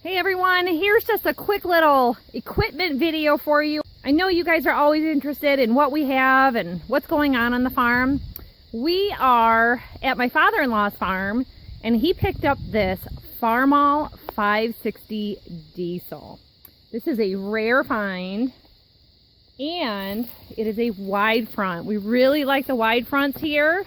Hey everyone, here's just a quick little equipment video for you. I know you guys are always interested in what we have and what's going on the farm. We are at my father-in-law's farm and he picked up this Farmall 560 diesel. This is a rare find and it is a wide front. We really like the wide fronts here.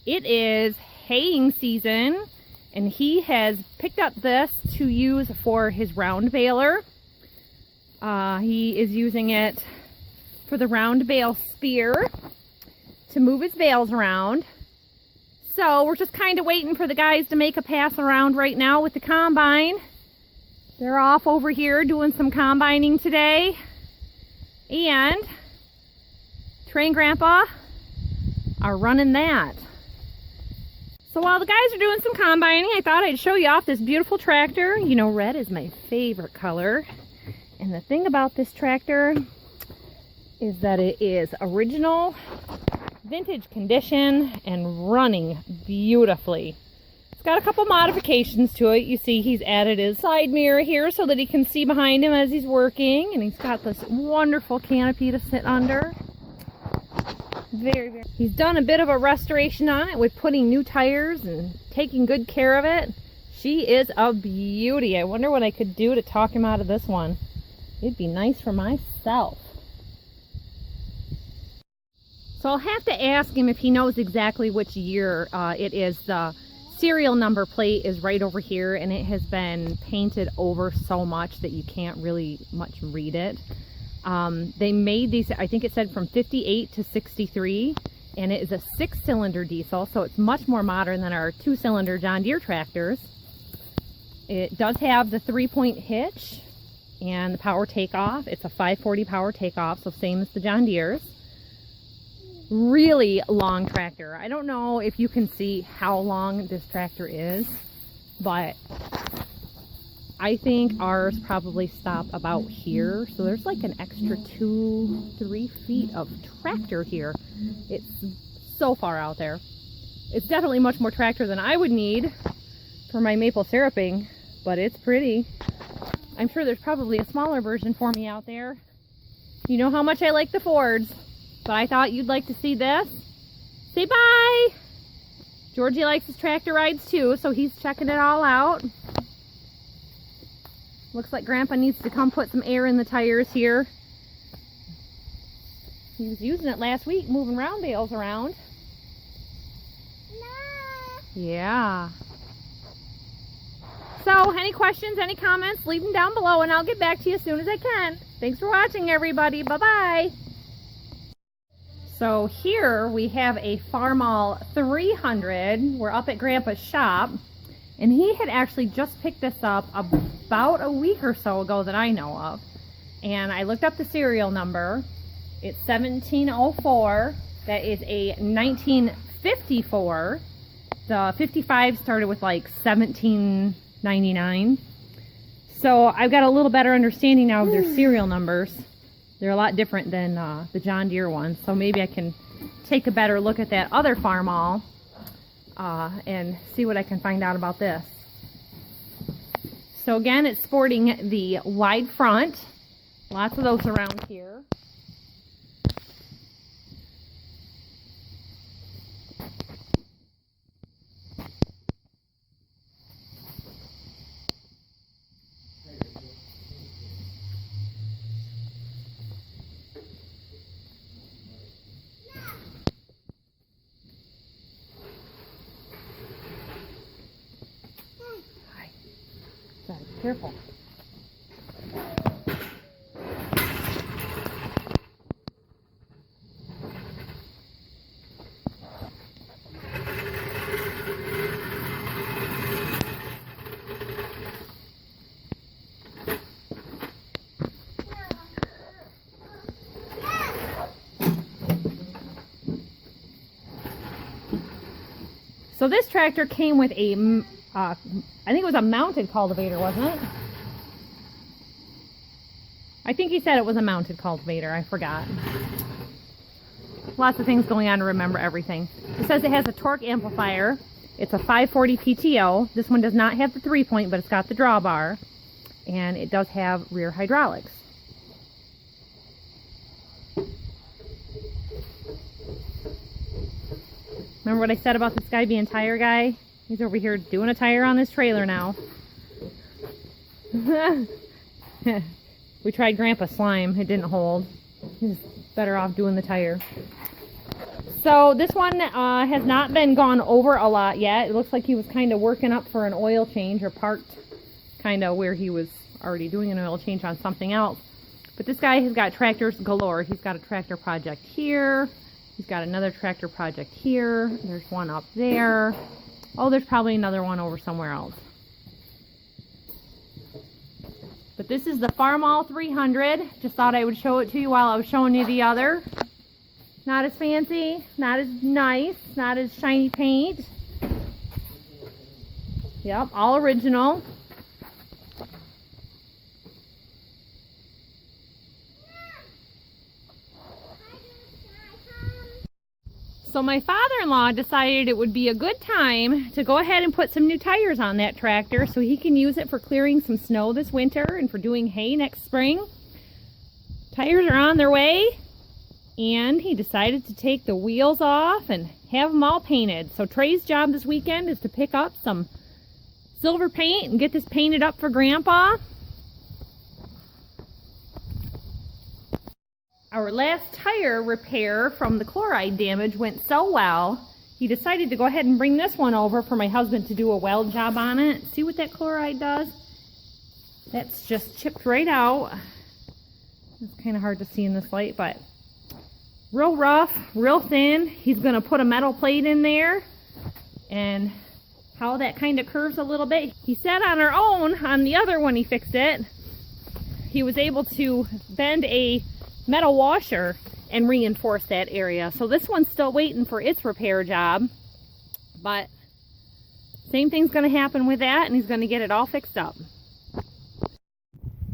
It is haying season. And he has picked up this to use for his round baler. He is using it for the round bale spear to move his bales around. So we're just kind of waiting for the guys to make a pass around right now with the combine. They're off over here doing some combining today. And Trey and Grandpa are running that. So while the guys are doing some combining, I thought I'd show you off this beautiful tractor. You know, red is my favorite color. And the thing about this tractor is that it is original, vintage condition, and running beautifully. It's got a couple modifications to it. You see he's added his side mirror here so that he can see behind him as he's working. And he's got this wonderful canopy to sit under. Very. He's done a bit of a restoration on it with putting new tires and taking good care of it. She is a beauty. I wonder what I could do to talk him out of this one. It'd be nice for myself. So I'll have to ask him if he knows exactly which year it is. The serial number plate is right over here and it has been painted over so much that you can't really much read it. They made these, I think it said from 58 to 63, and it is a 6-cylinder diesel, so it's much more modern than our 2-cylinder John Deere tractors. It does have the 3-point hitch and the power takeoff. It's a 540 power takeoff, so same as the John Deere's. Really long tractor. I don't know if you can see how long this tractor is, but I think ours probably stop about here. So there's like an extra 2-3 feet of tractor here. It's so far out there. It's definitely much more tractor than I would need for my maple syruping, but it's pretty. I'm sure there's probably a smaller version for me out there. You know how much I like the Fords, but I thought you'd like to see this. Say bye! Georgie likes his tractor rides too, so he's checking it all out. Looks like Grandpa needs to come put some air in the tires here. He was using it last week, moving round bales around. No. Yeah. So, any questions, any comments, leave them down below and I'll get back to you as soon as I can. Thanks for watching, everybody. Bye-bye. So here we have a Farmall 300. We're up at Grandpa's shop. And he had actually just picked this up about a week or so ago that I know of. And I looked up the serial number. It's 1704. That is a 1954. The 55 started with like 1799. So I've got a little better understanding now of their serial numbers. They're a lot different than the John Deere ones. So maybe I can take a better look at that other Farmall. And see what I can find out about this. So again, it's sporting the wide front. Lots of those around here. Careful. So this tractor came with a, I think it was a mounted cultivator, wasn't it? I think he said it was a mounted cultivator. I forgot. Lots of things going on to remember everything. It says it has a torque amplifier. It's a 540 PTO. This one does not have the 3-point, but it's got the drawbar. and it does have rear hydraulics. Remember what I said about this guy being tire guy? He's over here doing a tire on this trailer now. We tried Grandpa Slime. It didn't hold. He's better off doing the tire. So this one has not been gone over a lot yet. It looks like he was kind of working up for an oil change, or parked kind of where he was already doing an oil change on something else. But this guy has got tractors galore. He's got a tractor project here. He's got another tractor project here. There's one up there. Oh, there's probably another one over somewhere else. But this is the Farmall 300. Just thought I would show it to you while I was showing you the other. Not as fancy, not as nice, not as shiny paint. Yep, all original. So my father-in-law decided it would be a good time to go ahead and put some new tires on that tractor so he can use it for clearing some snow this winter and for doing hay next spring. Tires are on their way, and he decided to take the wheels off and have them all painted. So Trey's job this weekend is to pick up some silver paint and get this painted up for Grandpa. Our last tire repair from the chloride damage went so well, he decided to go ahead and bring this one over for my husband to do a weld job on it. See what that chloride does? That's just chipped right out. It's kind of hard to see in this light, but real rough, real thin. He's going to put a metal plate in there, and how that kind of curves a little bit. He said on our own, on the other one he fixed it, he was able to bend a metal washer and reinforce that area. So this one's still waiting for its repair job, but same thing's going to happen with that, and he's going to get it all fixed up.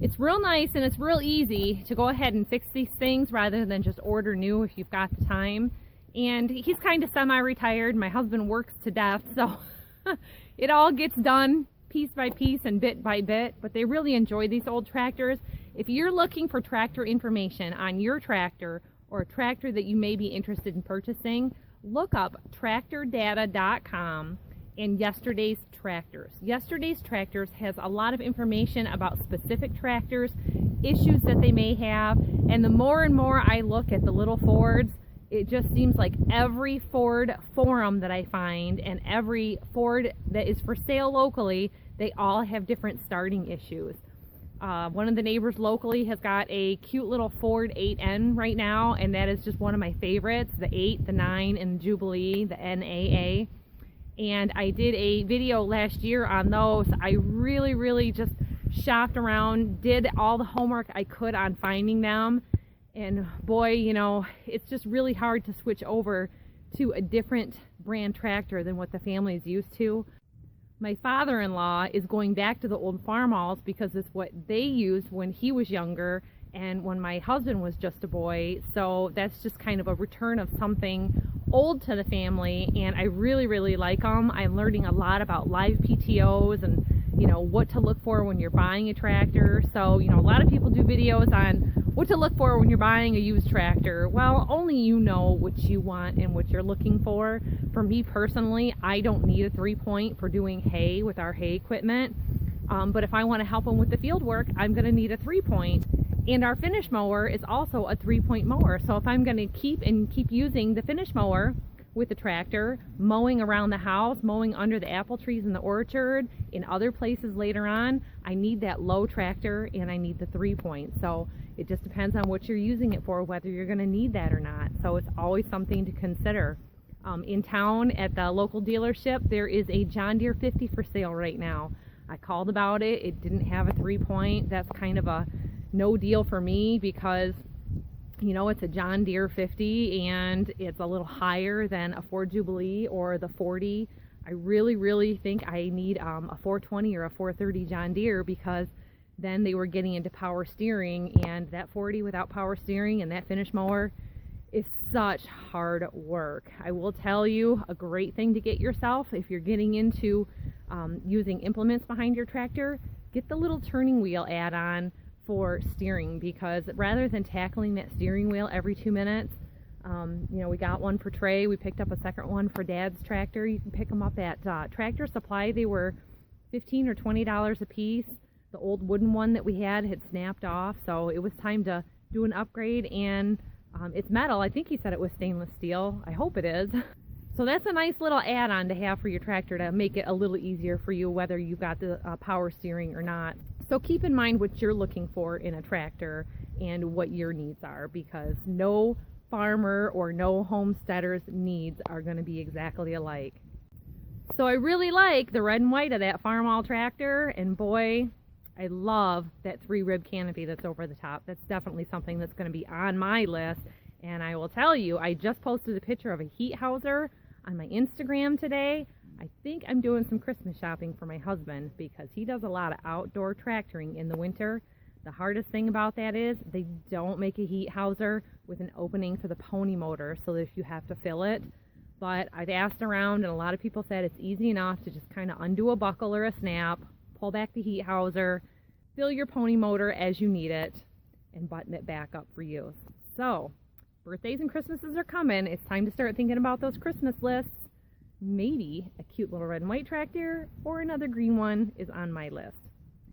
It's real nice and it's real easy to go ahead and fix these things rather than just order new if you've got the time. And he's kind of semi-retired. My husband works to death, so it all gets done piece by piece and bit by bit, but they really enjoy these old tractors. If you're looking for tractor information on your tractor or a tractor that you may be interested in purchasing, look up tractordata.com and Yesterday's Tractors. Yesterday's Tractors has a lot of information about specific tractors, issues that they may have, and the more and more I look at the little Fords, it just seems like every Ford forum that I find and every Ford that is for sale locally, they all have different starting issues. One of the neighbors locally has got a cute little Ford 8N right now, and that is just one of my favorites, the 8, the 9, and the Jubilee, the NAA. And I did a video last year on those. I really just shopped around, did all the homework I could on finding them, and boy, you know, it's just really hard to switch over to a different brand tractor than what the family is used to. My father-in-law is going back to the old Farmalls because it's what they used when he was younger and when my husband was just a boy. So that's just kind of a return of something old to the family, and I really like them. I'm learning a lot about live PTOs and, you know, what to look for when you're buying a tractor. So, you know, a lot of people do videos on what to look for when you're buying a used tractor. Well, only you know what you want and what you're looking for. For me personally, I don't need a 3-point for doing hay with our hay equipment. But if I want to help them with the field work, I'm going to need a 3-point. And our finish mower is also a 3-point mower. So if I'm going to keep using the finish mower with the tractor, mowing around the house, mowing under the apple trees in the orchard, in other places later on, I need that low tractor and I need the 3-point. So it just depends on what you're using it for, whether you're going to need that or not. So it's always something to consider. In town at the local dealership, there is a John Deere 50 for sale right now. I called about it. It didn't have a 3-point. That's kind of a no deal for me because, you know, it's a John Deere 50 and it's a little higher than a Ford Jubilee or the 40. I really think I need a 420 or a 430 John Deere, because then they were getting into power steering, and that 40 without power steering and that finish mower is such hard work. I will tell you, a great thing to get yourself if you're getting into using implements behind your tractor, get the little turning wheel add-on for steering, because rather than tackling that steering wheel every 2 minutes, you know, we got one for Trey. We picked up a second one for Dad's tractor. You can pick them up at Tractor Supply. They were $15 or $20 a piece. The old wooden one that we had snapped off, so it was time to do an upgrade. And it's metal. I think he said it was stainless steel. I hope it is. So that's a nice little add-on to have for your tractor to make it a little easier for you, whether you got the power steering or not. So keep in mind what you're looking for in a tractor and what your needs are, because no farmer or no homesteader's needs are going to be exactly alike. So I really like the red and white of that Farmall tractor, and boy, I love that 3-rib canopy that's over the top. That's definitely something that's going to be on my list. And I will tell you, I just posted a picture of a heat houser on my Instagram today. I think I'm doing some Christmas shopping for my husband, because he does a lot of outdoor tractoring in the winter. The hardest thing about that is they don't make a heat houser with an opening for the pony motor, so that if you have to fill it. But I've asked around, and a lot of people said it's easy enough to just kind of undo a buckle or a snap, pull back the heat houser, fill your pony motor as you need it, and button it back up for use. So birthdays and Christmases are coming. It's time to start thinking about those Christmas lists. Maybe a cute little red and white tractor or another green one is on my list.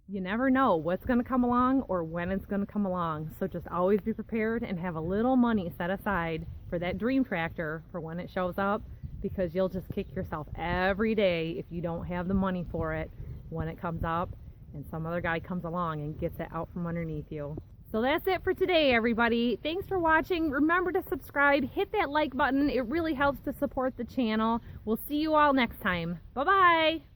You never know what's going to come along or when it's going to come along. So just always be prepared and have a little money set aside for that dream tractor for when it shows up, because you'll just kick yourself every day if you don't have the money for it when it comes up and some other guy comes along and gets it out from underneath you. So that's it for today, everybody. Thanks for watching. Remember to subscribe, hit that like button. It really helps to support the channel. We'll see you all next time. Bye-bye.